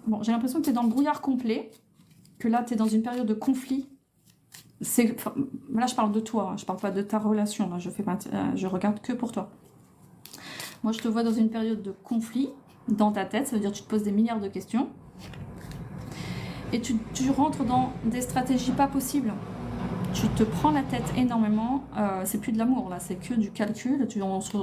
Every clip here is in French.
Bon, j'ai l'impression que tu es dans le brouillard complet, que là, tu es dans une période de conflit. Enfin, là, je parle de toi, hein, je parle pas de ta relation, là, je regarde que pour toi. Moi, je te vois dans une période de conflit dans ta tête, ça veut dire que tu te poses des milliards de questions. Et tu rentres dans des stratégies pas possibles. Tu te prends la tête énormément, c'est plus de l'amour là, c'est que du calcul. On se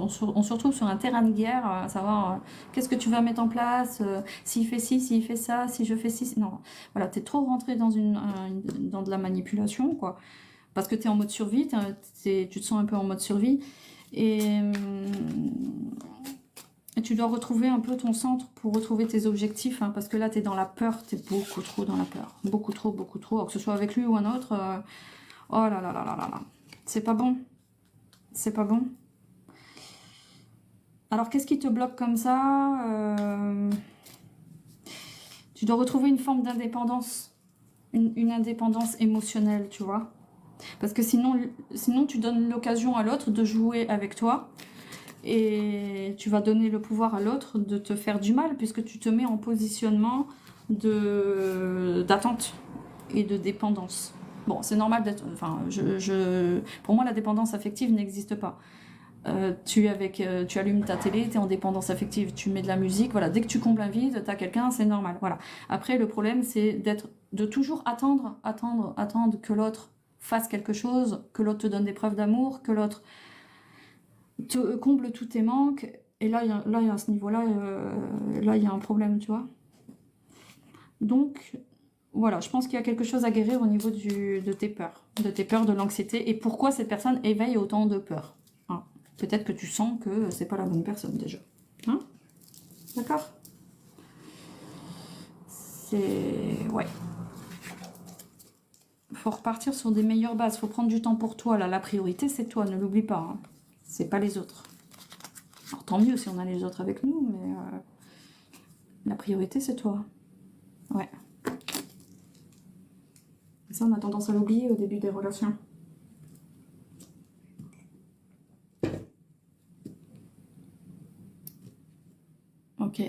retrouve sur un terrain de guerre, à savoir qu'est-ce que tu vas mettre en place, s'il fait ci, s'il fait ça, si je fais ci. Non, voilà, t'es trop rentré dans, dans de la manipulation, quoi. Parce que t'es en mode survie, tu te sens un peu en mode survie. Et tu dois retrouver un peu ton centre pour retrouver tes objectifs, hein, parce que là, tu es dans la peur, tu es beaucoup trop dans la peur. Beaucoup trop, alors que ce soit avec lui ou un autre. Oh là là là là là là. C'est pas bon. C'est pas bon. Alors, qu'est-ce qui te bloque comme ça? Tu dois retrouver une forme d'indépendance. Une indépendance émotionnelle, tu vois. Parce que sinon tu donnes l'occasion à l'autre de jouer avec toi. Et tu vas donner le pouvoir à l'autre de te faire du mal, puisque tu te mets en positionnement d'attente et de dépendance. Bon, c'est normal d'être... Enfin, pour moi, la dépendance affective n'existe pas. Tu allumes ta télé, tu es en dépendance affective, tu mets de la musique, voilà. Dès que tu combles un vide, tu as quelqu'un, c'est normal, voilà. Après, le problème, c'est de toujours attendre que l'autre fasse quelque chose, que l'autre te donne des preuves d'amour, que l'autre te comble tous tes manques, et là, à ce niveau-là, là, il y a un problème, tu vois. Donc, voilà, je pense qu'il y a quelque chose à guérir au niveau de tes peurs, de l'anxiété, et pourquoi cette personne éveille autant de peurs. Hein. Peut-être que tu sens que c'est pas la bonne personne, déjà. Hein? D'accord? C'est... Ouais. Faut repartir sur des meilleures bases, faut prendre du temps pour toi, là, la priorité, c'est toi, ne l'oublie pas. Hein. C'est pas les autres. Alors, tant mieux si on a les autres avec nous, mais la priorité, c'est toi. Ouais. Et ça, on a tendance à l'oublier au début des relations. Ok.